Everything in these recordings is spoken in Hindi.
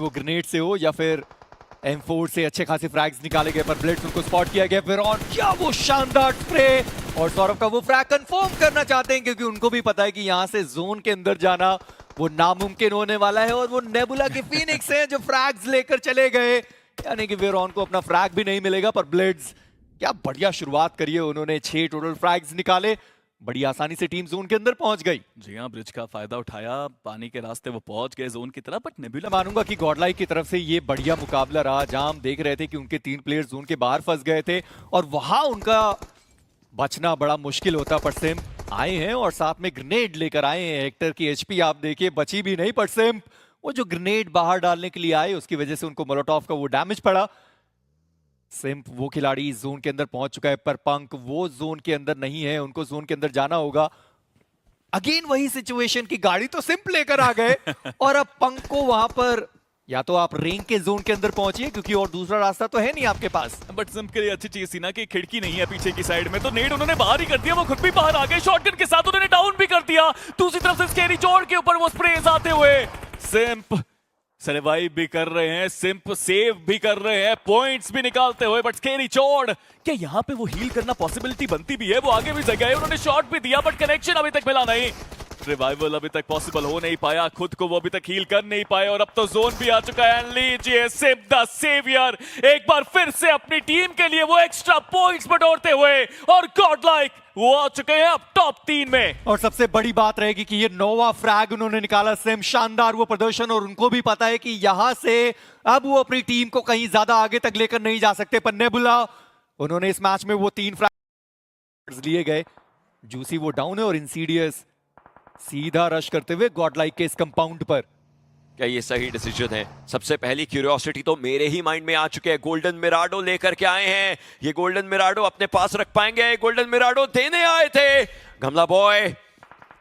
वो ग्रेनेड से हो या फिर M4 से अच्छे खासे फ्रैग्स निकाले गए, पर ब्लिट्स उनको स्पॉट किया गया। वेरॉन, क्या वो शानदार स्प्रे, और सौरभ का वो फ्रैग कंफर्म करना चाहते हैं क्योंकि उनको भी पता है कि यहाँ से जोन के अंदर जाना वो नामुमकिन होने वाला है। और वो नेबुला के फीनिक्स हैं जो फ्रैग्स लेकर चले गए, यानी कि वेरॉन को अपना फ्रैग भी नहीं मिलेगा। पर ब्लिट्स क्या बढ़िया शुरुआत करी है उन्होंने, 6 टोटल फ्रैग्स निकाले, बड़ी आसानी से टीम जोन के अंदर पहुंच गई। जी हाँ, ब्रिज का फायदा उठाया, पानी के रास्ते वो पहुंच गए जोन की तरफ। बट नेबुला मैं मानूंगा कि गॉडलाइक की तरफ से ये बढ़िया मुकाबला रहा, जहां हम देख रहे थे कि उनके 3 प्लेयर्स जोन के बाहर फंस गए थे और वहां उनका बचना बड़ा मुश्किल होता। पर सिम आए हैं और साथ में ग्रेनेड लेकर आए हैं। हेक्टर की एचपी आप देखिए बची भी नहीं, पर सिम वो जो ग्रेनेड बाहर डालने के लिए आए उसकी वजह से उनको मोलोटॉव का वो डैमेज पड़ा। सिम्प वो खिलाड़ी जोन के अंदर पहुंच चुका है, पर पंक वो जोन के अंदर नहीं है, उनको जोन के अंदर जाना होगा। अगेन वही सिचुएशन की गाड़ी तो सिंप लेकर आ गए और अब पंक को वहां पर या तो आप रिंग के जोन के अंदर पहुंचिए क्योंकि और दूसरा रास्ता तो है नहीं आपके पास। बट सिम्प के लिए अच्छी चीज थी ना कि खिड़की नहीं है पीछे की साइड में, तो नेड उन्होंने बाहर ही कर दिया, वो खुद भी बाहर आ गए, शॉटगन के साथ उन्होंने डाउन भी कर दिया। दूसरी तरफ से स्केरी जोड़ के ऊपर वो स्प्रेज आते हुए सिम्प सर्वाइव भी कर रहे हैं, सिम्प सेव भी कर रहे हैं, पॉइंट्स भी निकालते हुए। बट स्केरी चोड़, क्या यहाँ पे वो हील करना पॉसिबिलिटी बनती भी है? वो आगे भी जगह है, उन्होंने शॉट भी दिया बट कनेक्शन अभी तक मिला नहीं। रिवाइवल अभी तक पॉसिबल हो नहीं पाया, खुद को वो अभी तक हील कर नहीं पाए और अब तो जोन भी आ चुका है। लीजिए सिम्प द सेवियर एक बार फिर से अपनी टीम के लिए वो एक्स्ट्रा पॉइंट्स बटोरते हुए, और गॉडलाइक वो आ चुके हैं अब टॉप 3 में। और सबसे बड़ी बात रहेगी कि ये नोवा फ्रैग उन्होंने निकाला। सिम शानदार वो प्रदर्शन, और उनको भी पता है कि यहां से अब वो अपनी टीम को कहीं ज्यादा आगे तक लेकर नहीं जा सकते। पर नेबुला, उन्होंने इस मैच में वो 3 फ्रैग्स लिए गए। जूसी वो डाउन है और इंसीडियस सीधा रश करते हुए गॉडलाइक के इस कंपाउंड पर। क्या ये सही डिसीजन है? सबसे पहली क्यूरियोसिटी तो मेरे ही माइंड में आ चुके हैं। गोल्डन मिराडो लेकर के आए हैं, ये गोल्डन मिराडो अपने पास रख पाएंगे? गोल्डन मिराडो देने आए थे गमला बॉय,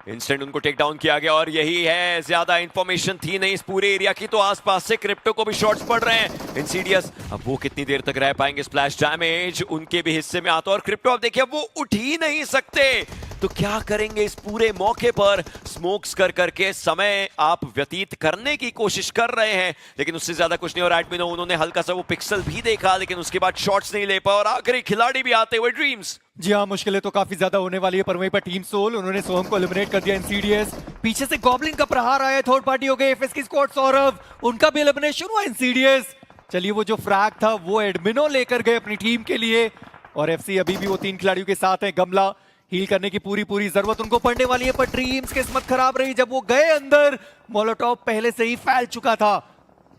इंस्टेंट उनको टेक डाउन किया गया। और यही है, ज्यादा इंफॉर्मेशन थी नहीं इस पूरे एरिया की, तो आसपास से क्रिप्टो को भी शॉट्स पड़ रहे हैं। इंसीडियस अब वो कितनी देर तक रह पाएंगे? स्प्लैश डैमेज उनके भी हिस्से में आता है, और क्रिप्टो अब देखिए वो उठ ही नहीं सकते, तो क्या करेंगे इस पूरे मौके पर? स्मोक्स कर करके समय आप व्यतीत करने की कोशिश कर रहे हैं, लेकिन उससे ज्यादा कुछ नहीं। और एडमिनो उन्होंने हल्का सा वो पिक्सल भी देखा, लेकिन उसके बाद शॉट्स नहीं ले पाए, और आखिरी खिलाड़ी भी आते हुए ड्रीम्स। जी हाँ, मुश्किलें तो काफी ज्यादा होने वाली है, पर वहीं पर टीम सोल, उन्होंने सोहम को एलिमिनेट कर दिया। इंसीडियस पीछे से गॉब्लिन का प्रहार आया, थर्ड पार्टी हो गई एफएस की स्क्वाड। सौरभ, उनका भी एलिमिनेशन हुआ। इंसीडियस, चलिए वो जो फ्रैग था वो एडमिनो लेकर गए अपनी टीम के लिए, और एफसी अभी भी वो 3 खिलाड़ियों के साथ है। गमला हील करने की पूरी जरूरत उनको पड़ने वाली है, पर ड्रीम्स किस्मत खराब रही, जब वो गए अंदर मोलोटॉव पहले से ही फैल चुका था।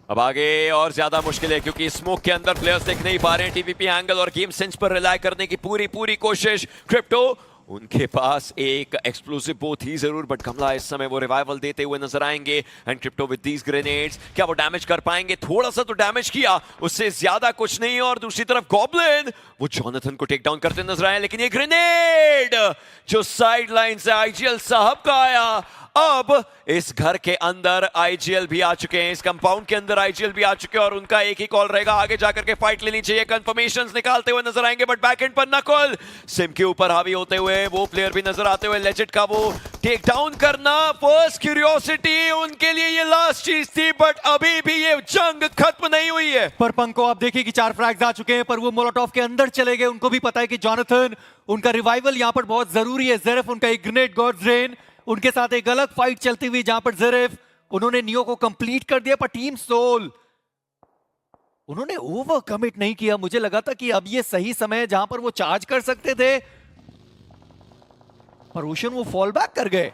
अब आगे और ज्यादा मुश्किल है क्योंकि स्मोक के अंदर प्लेयर्स देख नहीं पा रहे हैं। टीपीपी एंगल और गेम सेंस पर रिलाय करने की पूरी कोशिश। क्रिप्टो, उनके पास एक एक्सप्लोसिव बो थी जरूर, बट गमला इस समय वो रिवाइवल देते हुए नजर आएंगे। And crypto with these grenades, क्या वो डैमेज कर पाएंगे? थोड़ा सा तो डैमेज किया, उससे ज्यादा कुछ नहीं। और दूसरी तरफ गॉब्लिन वो जॉनथन को टेक डाउन करते नजर आए, लेकिन ये ग्रेनेड जो साइड लाइन से आईजीएल साहब का आया, अब इस घर के अंदर आईजीएल भी आ चुके हैं, इस कंपाउंड के अंदर आईजीएल भी आ चुके हैं, और उनका एक ही कॉल रहेगा, आगे जाकर के फाइट लेनी चाहिए। कंफर्मेशंस निकालते हुए नजर आएंगे, बट बैक एंड पर नकुल सिम के ऊपर हावी होते हुए वो प्लेयर भी नजर आते हुए। लेजेंड का वो टेक डाउन करना, फर्स्ट क्यूरियोसिटी उनके लिए ये लास्ट चीज थी, बट अभी भी ये जंग खत्म नहीं हुई है। पर पंको आप देखिए कि 4 फ्रैग्स आ चुके हैं, पर वो मोलोटॉव के अंदर चले गए। उनको भी पता है कि जॉनथन, उनका रिवाइवल यहां पर बहुत जरूरी है। जेरेफ, उनका एक ग्रेनेड, गॉड्स रेन, उनके साथ एक अलग फाइट चलती हुई जहां पर जेरेफ, उन्होंने नियो को कंप्लीट कर दिया। पर टीम सोल, उन्होंने ओवर कमिट नहीं किया। मुझे लगा था कि अब ये सही समय है जहां पर वो चार्ज कर सकते थे, पर ओशन वो फॉल बैक कर गए।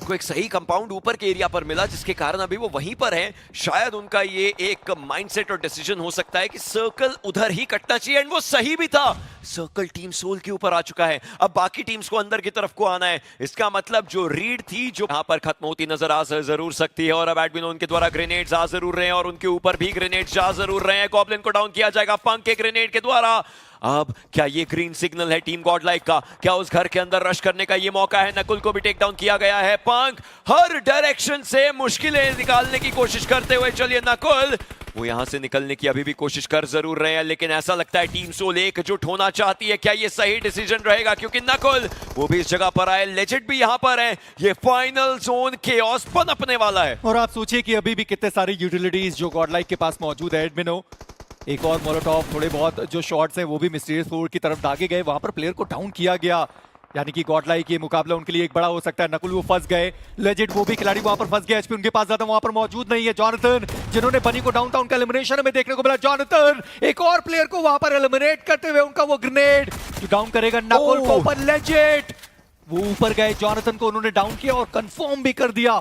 को एक सही कंपाउंड ऊपर के एरिया पर मिला, जिसके कारण अभी वो वहीं पर हैं। शायद उनका ये एक माइंडसेट और डिसीजन हो सकता है कि सर्कल उधर ही कटना चाहिए, एंड वो सही भी था। सर्कल टीम सोल के ऊपर आ चुका है, अब बाकी टीम्स को अंदर की तरफ को आना है। इसका मतलब जो रीड थी जो यहां पर खत्म होती नजर आ जरूर सकती है, और अब एडमिनो उनके द्वारा ग्रेनेड्स आ जरूर रहे हैं, और उनके ऊपर भी ग्रेनेड्स जा जरूर रहे हैं। गॉब्लिन को डाउन किया जाएगा पंक के ग्रेनेड के द्वारा। अब क्या ये ग्रीन सिग्नल है टीम गॉडलाइक का? क्या उस घर के अंदर रश करने का ये मौका है? नकुल को भी टेक डाउन किया गया है। पंक हर डायरेक्शन से मुश्किलें निकालने की कोशिश करते हुए, चलिए नकुल वो यहां से निकलने की अभी भी कोशिश कर जरूर रहे हैं, लेकिन ऐसा लगता है टीम सोल एकजुट होना चाहती है। क्या ये सही डिसीजन रहेगा? क्योंकि नकुल वो भी इस जगह पर आए, लेजेंड भी यहां पर है। ये फाइनल जोन केओस पनपने वाला है। और आप सोचिए कि अभी भी कितने सारे यूटिलिटीज जो गॉडलाइक के पास मौजूद है। एडमिनो एक और मोलोटॉव, थोड़े बहुत जो शॉट्स हैं वो भी मिस्टीरियस फोर की तरफ दागे गए, वहां पर प्लेयर को डाउन किया गया। यानी कि गॉडलाइक ये मुकाबला उनके लिए एक बड़ा हो सकता है। नकुल वो फंस गए, लेजेंड वो भी खिलाड़ी वहां पर फंस गए, एचपी उनके पास ज्यादा वहां पर मौजूद नहीं है। जॉनथन जिन्होंने बनी को डाउन था, उनका एलिमिनेशन हमें देखने को मिला। जॉनथन एक और प्लेयर को वहां पर एलिमिनेट करते हुए, उनका वो ग्रेनेड जो डाउन करेगा नकुल को, पर लेजेंड वो ऊपर गए, जॉनथन को उन्होंने डाउन किया और कंफर्म भी कर दिया।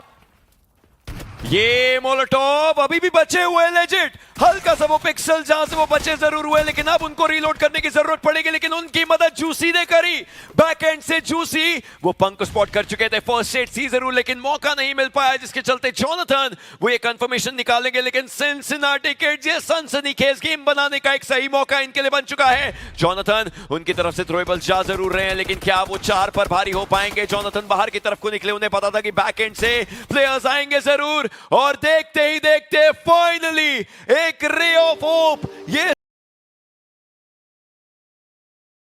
ये मोलोटॉव अभी भी बचे हुए हैं लेजेंड, हल्का सा वो पिक्सल जहां से वो बचे जरूर हुए, लेकिन अब उनको रीलोड करने की जरूरत पड़ेगी। लेकिन उनकी मदद जूसी ने करी, बैक एंड से जूसी वो पंक को स्पॉट कर चुके थे, फर्स्ट एड सी जरूर, लेकिन मौका नहीं मिल पाया, जिसके चलते जॉनथन वो ये कंफर्मेशन निकालेंगे। लेकिन सिंसिनाटी किड्स ये सनसनीखेज गेम बनाने का एक सही मौका इनके लिए बन चुका है। जॉनथन उनकी तरफ से थ्रोएबल जा जरूर रहे हैं, लेकिन क्या वो 4 पर भारी हो पाएंगे? जॉनथन बाहर की तरफ को निकले, उन्हें पता था कि बैक एंड से प्लेयर्स आएंगे जरूर, और देखते ही देखते फाइनली एक रे ऑफ होप ये